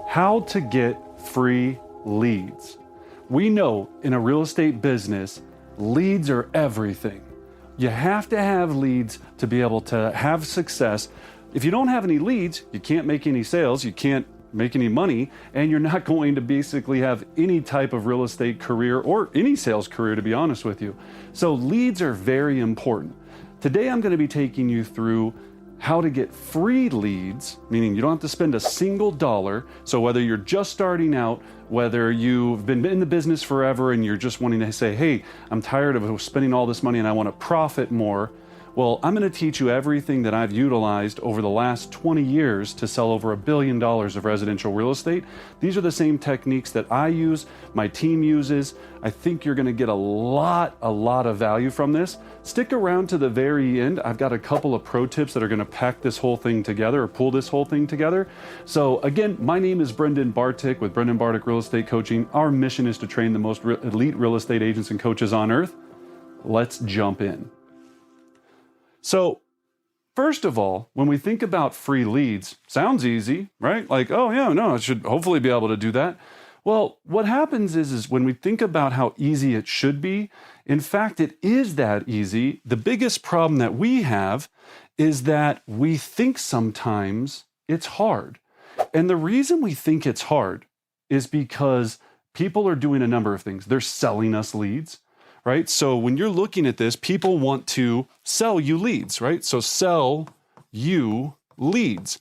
How to get free leads. We know in a real estate business, leads are everything. You have to have leads to be able to have success. If you don't have any leads, you can't make any sales, you can't make any money, and you're not going to basically have any type of real estate career or any sales career, to be honest with you. So leads are very important. Today I'm going to be taking you through how to get free leads, meaning you don't have to spend a single dollar. So whether you're just starting out, whether you've been in the business forever and you're just wanting to say, hey, I'm tired of spending all this money and I want to profit more. Well, I'm going to teach you everything that I've utilized over the last 20 years to sell over $1 billion of residential real estate. These are the same techniques that I use, my team uses. I think you're going to get a lot of value from this. Stick around to the very end. I've got a couple of pro tips that are going to pack this whole thing together or pull this whole thing together. So again, my name is Brendan Bartik with Brendan Bartik Real Estate Coaching. Our mission is to train the most elite real estate agents and coaches on earth. Let's jump in. So first of all, when we think about free leads, sounds easy, right? Like, oh yeah, no, I should hopefully be able to do that. Well, what happens is when we think about how easy it should be, in fact, it is that easy. The biggest problem that we have is that we think sometimes it's hard. And the reason we think it's hard is because people are doing a number of things. They're selling us leads. Right? So when you're looking at this, people want to sell you leads, right? So sell you leads.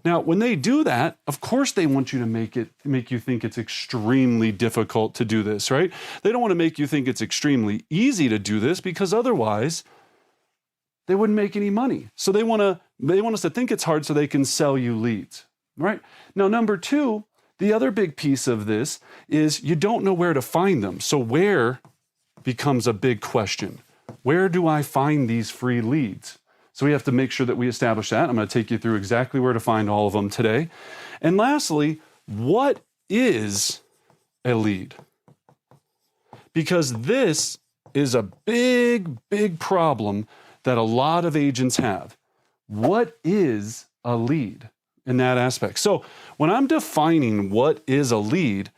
Now, when they do that, of course they want you to make you think it's extremely difficult to do this, right? They don't want to make you think it's extremely easy to do this because otherwise they wouldn't make any money. So they want us to think it's hard so they can sell you leads, right? Now, number two, the other big piece of this is you don't know where to find them. So where becomes a big question. Where do I find these free leads? So we have to make sure that we establish that. I'm going to take you through exactly where to find all of them today. And lastly, what is a lead? Because this is a big problem that a lot of agents have. What is a lead in that aspect? So when I'm defining what is a lead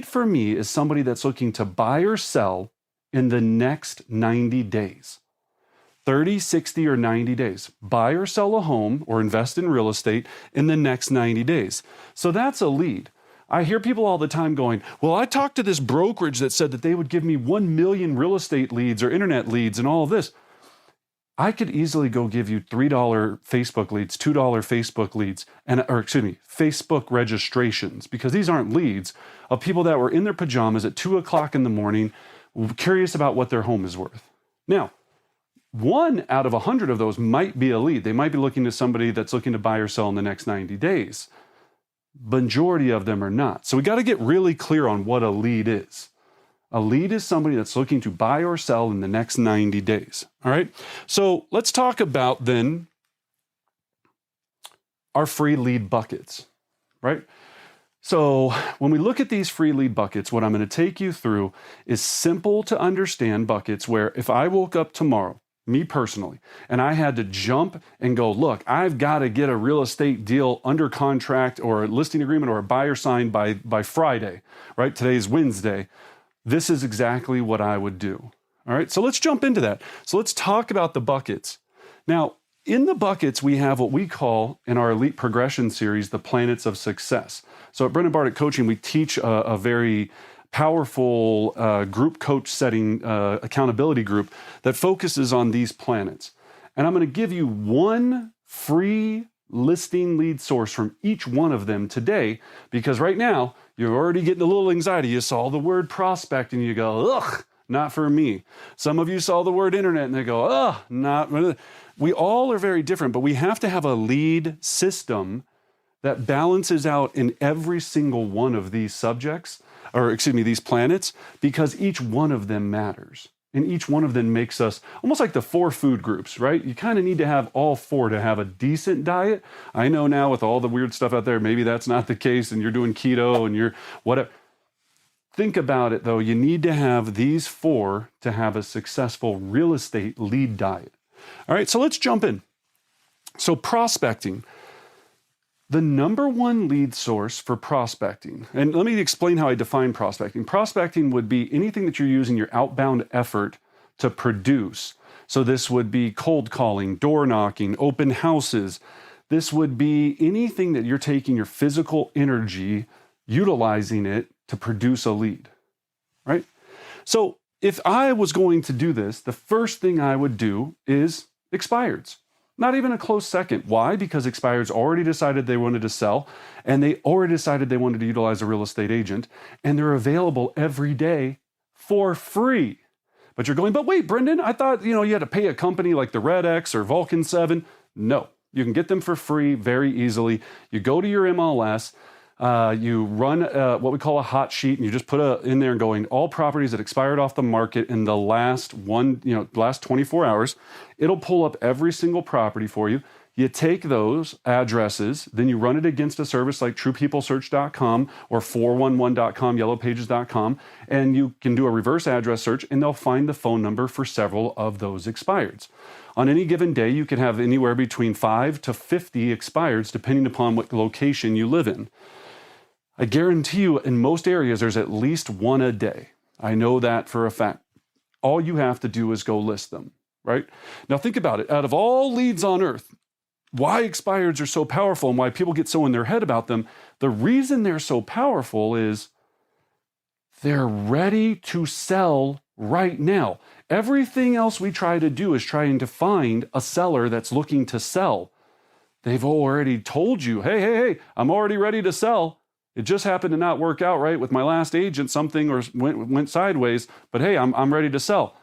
for me is somebody that's looking to buy or sell in the next 90 days. 30, 60, or 90 days. Buy or sell a home or invest in real estate in the next 90 days. So that's a lead. I hear people all the time going, well, I talked to this brokerage that said that they would give me 1 million real estate leads or internet leads and all of this. I could easily go give you $3 Facebook leads, $2 Facebook leads, Facebook registrations, because these aren't leads of people that were in their pajamas at 2 o'clock in the morning, curious about what their home is worth. Now, 1 out of 100 of those might be a lead. They might be looking to somebody that's looking to buy or sell in the next 90 days. Majority of them are not. So we got to get really clear on what a lead is. A lead is somebody that's looking to buy or sell in the next 90 days. All right. So let's talk about then our free lead buckets, right? So when we look at these free lead buckets, what I'm going to take you through is simple to understand buckets where if I woke up tomorrow, me personally, and I had to jump and go, look, I've got to get a real estate deal under contract or a listing agreement or a buyer signed by Friday, right? Today's Wednesday. This is exactly what I would do. All right, so let's jump into that. So let's talk about the buckets. Now, in the buckets, we have what we call in our Elite Progression series, the planets of success. So at Brendan Bartik Coaching, we teach a very powerful group coach setting accountability group that focuses on these planets. And I'm going to give you one free listing lead source from each one of them today, because right now you're already getting a little anxiety. You saw the word prospect and you go, ugh, not for me. Some of you saw the word internet and they go, ugh, not. We all are very different, but we have to have a lead system that balances out in every single one of these these planets, because each one of them matters. And each one of them makes us almost like the 4 food groups, right? You kind of need to have all 4 to have a decent diet. I know now with all the weird stuff out there, maybe that's not the case and you're doing keto and you're whatever. Think about it though. You need to have these 4 to have a successful real estate lead diet. All right, so let's jump in. So prospecting. The number one lead source for prospecting, and let me explain how I define prospecting. Prospecting would be anything that you're using your outbound effort to produce. So this would be cold calling, door knocking, open houses. This would be anything that you're taking your physical energy, utilizing it to produce a lead, right? So if I was going to do this, the first thing I would do is expireds. Not even a close second. Why? Because expireds already decided they wanted to sell, and they already decided they wanted to utilize a real estate agent, and they're available every day for free. But you're going, but wait, Brendan, I thought you had to pay a company like the Red X or Vulcan 7. No, you can get them for free very easily. You go to your MLS, you run what we call a hot sheet, and you just put in there going all properties that expired off the market in the last 24 hours. It'll pull up every single property for you. You take those addresses, then you run it against a service like TruePeopleSearch.com or 411.com, YellowPages.com, and you can do a reverse address search, and they'll find the phone number for several of those expireds. On any given day, you can have anywhere between 5 to 50 expireds, depending upon what location you live in. I guarantee you, in most areas, there's at least one a day. I know that for a fact. All you have to do is go list them, right? Now think about it. Out of all leads on earth, why expireds are so powerful and why people get so in their head about them, the reason they're so powerful is they're ready to sell right now. Everything else we try to do is trying to find a seller that's looking to sell. They've already told you, hey, I'm already ready to sell. It just happened to not work out right with my last agent, something or went sideways, but hey, I'm ready to sell.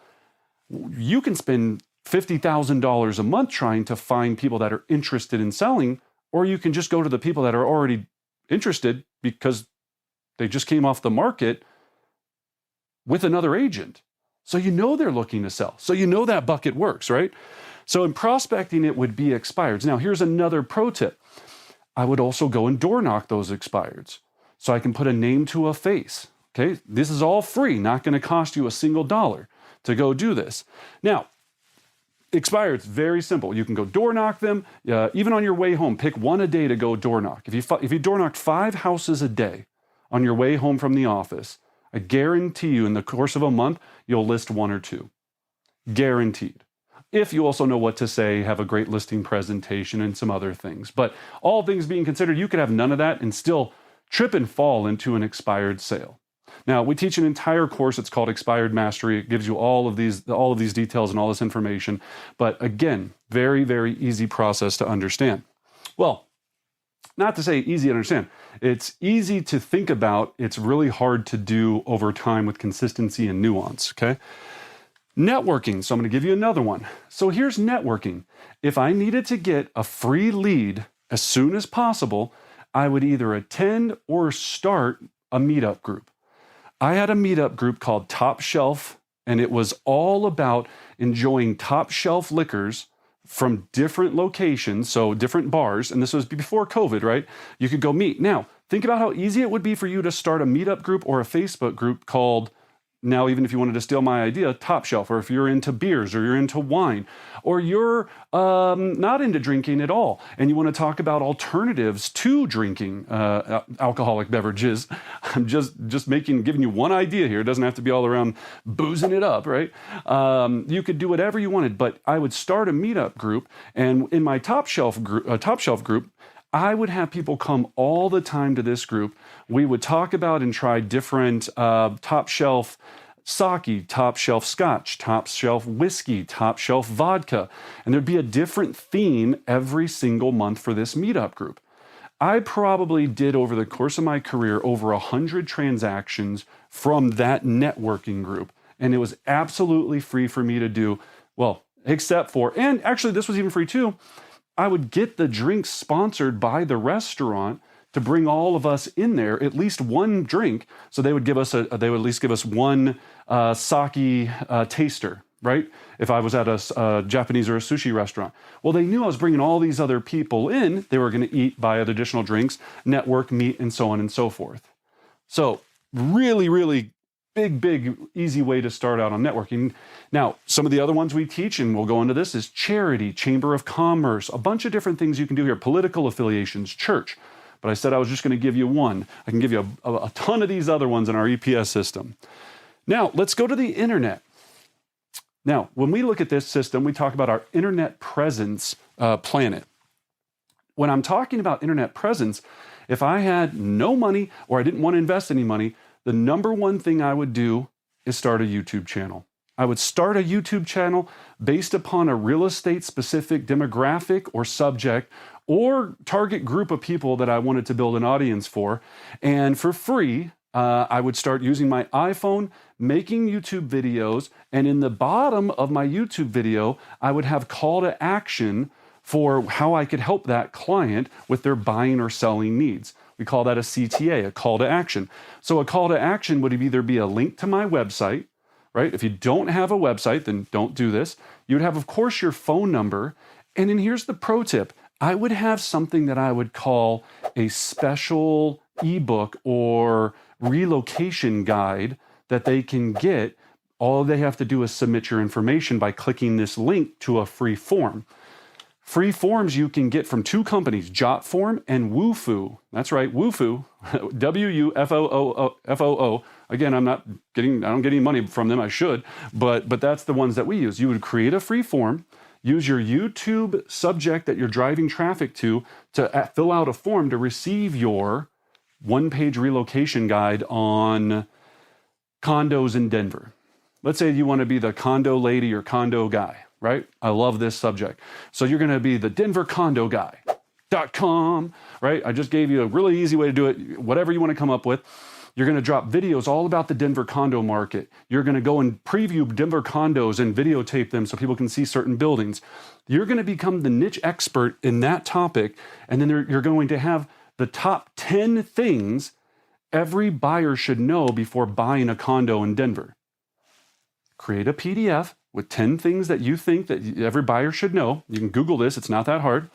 You can spend $50,000 a month trying to find people that are interested in selling, or you can just go to the people that are already interested because they just came off the market with another agent. So you know they're looking to sell. So you know that bucket works, right? So in prospecting, it would be expireds. Now, here's another pro tip. I would also go and door knock those expireds so I can put a name to a face. Okay, this is all free, not going to cost you a single dollar to go do this. Now, expireds, very simple. You can go door knock them. Even on your way home, pick one a day to go door knock. If you door knocked 5 houses a day on your way home from the office, I guarantee you in the course of a month, you'll list 1 or 2. Guaranteed. If you also know what to say, have a great listing presentation and some other things. But all things being considered, you could have none of that and still trip and fall into an expired sale. Now, we teach an entire course. It's called Expired Mastery. It gives you all of these details and all this information. But again, very, very easy process to understand. Well, not to say easy to understand. It's easy to think about. It's really hard to do over time with consistency and nuance, okay? Networking. So I'm going to give you another one. So here's networking. If I needed to get a free lead as soon as possible, I would either attend or start a meetup group. I had a meetup group called Top Shelf, and it was all about enjoying top shelf liquors from different locations, so different bars, and this was before COVID, right? You could go meet. Now, think about how easy it would be for you to start a meetup group or a Facebook group called, now even if you wanted to steal my idea, Top Shelf, or if you're into beers or you're into wine, or you're not into drinking at all, and you want to talk about alternatives to drinking alcoholic beverages. I'm just giving you one idea here. It doesn't have to be all around boozing it up, right? You could do whatever you wanted, but I would start a meetup group, and in my Top Shelf group, I would have people come all the time to this group. We would talk about and try different top shelf sake, top shelf scotch, top shelf whiskey, top shelf vodka. And there'd be a different theme every single month for this meetup group. I probably did over the course of my career over 100 transactions from that networking group. And it was absolutely free for me to do, well, except for, and actually this was even free too, I would get the drinks sponsored by the restaurant to bring all of us in there, at least one drink. So they would at least give us one sake taster, right? If I was at a Japanese or a sushi restaurant. Well, they knew I was bringing all these other people in. They were going to eat, buy other additional drinks, network, meet, and so on and so forth. So really, really big, easy way to start out on networking. Now, some of the other ones we teach, and we'll go into this, is charity, chamber of commerce, a bunch of different things you can do here, political affiliations, church. But I said I was just going to give you one. I can give you a ton of these other ones in our EPS system. Now, let's go to the internet. Now, when we look at this system, we talk about our internet presence planet. When I'm talking about internet presence, if I had no money or I didn't want to invest any money, the number one thing I would do is start a YouTube channel. I would start a YouTube channel based upon a real estate specific demographic or subject or target group of people that I wanted to build an audience for. And for free, I would start using my iPhone, making YouTube videos. And in the bottom of my YouTube video, I would have call to action for how I could help that client with their buying or selling needs. We call that a CTA, a call to action. So a call to action would either be a link to my website, right? If you don't have a website, then don't do this. You would have, of course, your phone number. And then here's the pro tip. I would have something that I would call a special ebook or relocation guide that they can get. All they have to do is submit your information by clicking this link to a free form. Free forms you can get from two companies, JotForm and Woofoo. That's right, Woofoo, W-U-F-O-O. Again, I don't get any money from them, I should, but that's the ones that we use. You would create a free form, use your YouTube subject that you're driving traffic to fill out a form to receive your one-page relocation guide on condos in Denver. Let's say you want to be the condo lady or condo guy, right? I love this subject. So you're going to be the Denver condo guy.com, right? I just gave you a really easy way to do it. Whatever you want to come up with. You're going to drop videos all about the Denver condo market. You're going to go and preview Denver condos and videotape them so people can see certain buildings. You're going to become the niche expert in that topic. And then you're going to have the top 10 things every buyer should know before buying a condo in Denver. Create a PDF with 10 things that you think that every buyer should know. You can Google this, it's not that hard.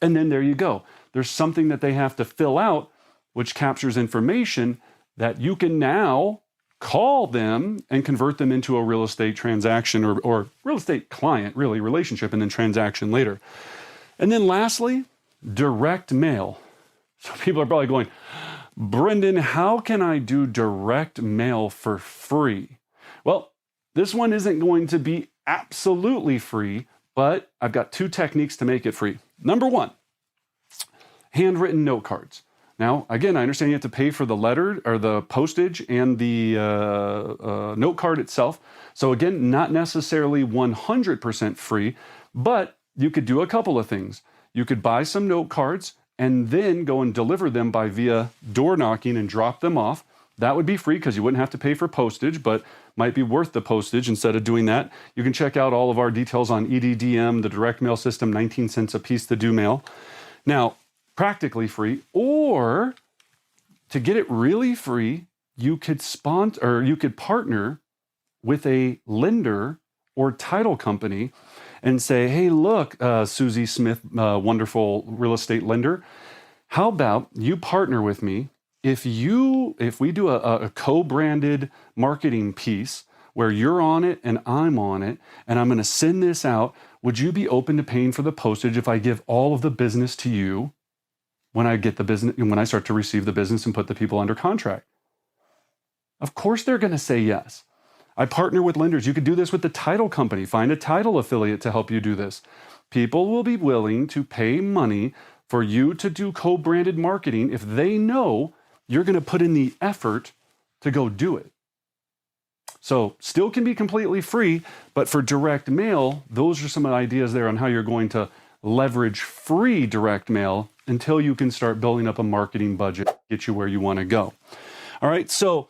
And then there you go. There's something that they have to fill out, which captures information that you can now call them and convert them into a real estate transaction or real estate client, really, relationship, and then transaction later. And then lastly, direct mail. So people are probably going, Brendan, how can I do direct mail for free? Well, this one isn't going to be absolutely free, but I've got two techniques to make it free. Number one, handwritten note cards. Now, again, I understand you have to pay for the letter or the postage and the note card itself. So again, not necessarily 100% free, but you could do a couple of things. You could buy some note cards and then go and deliver them by via door knocking and drop them off. That would be free because you wouldn't have to pay for postage, but might be worth the postage instead of doing that. You can check out all of our details on EDDM, the direct mail system, 19 cents a piece to do mail. Now, practically free, or to get it really free, you could sponsor or you could partner with a lender or title company and say, hey, look, Susie Smith, wonderful real estate lender, how about you partner with me? If we do a co-branded marketing piece where you're on it and I'm on it, and I'm going to send this out, would you be open to paying for the postage if I give all of the business to you when I get the business and when I start to receive the business and put the people under contract? Of course they're going to say yes. I partner with lenders. You could do this with the title company. Find a title affiliate to help you do this. People will be willing to pay money for you to do co-branded marketing if they know you're going to put in the effort to go do it. So still can be completely free, but for direct mail, those are some ideas there on how you're going to leverage free direct mail until you can start building up a marketing budget, get you where you want to go. All right, so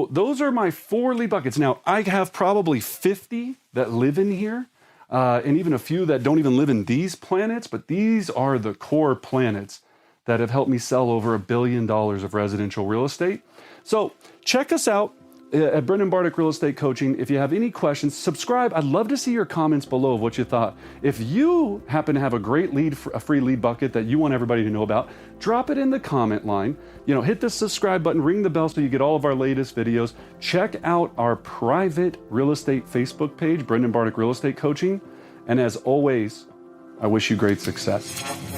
those are my 4 lead buckets. Now, I have probably 50 that live in here, and even a few that don't even live in these planets, but these are the core planets that have helped me sell over $1 billion of residential real estate. So check us out. at Brendan Bardick Real Estate Coaching. If you have any questions, subscribe. I'd love to see your comments below of what you thought. If you happen to have a great lead, a free lead bucket that you want everybody to know about, drop it in the comment line. Hit the subscribe button, ring the bell so you get all of our latest videos. Check out our private real estate Facebook page, Brendan Bardick Real Estate Coaching. And as always, I wish you great success.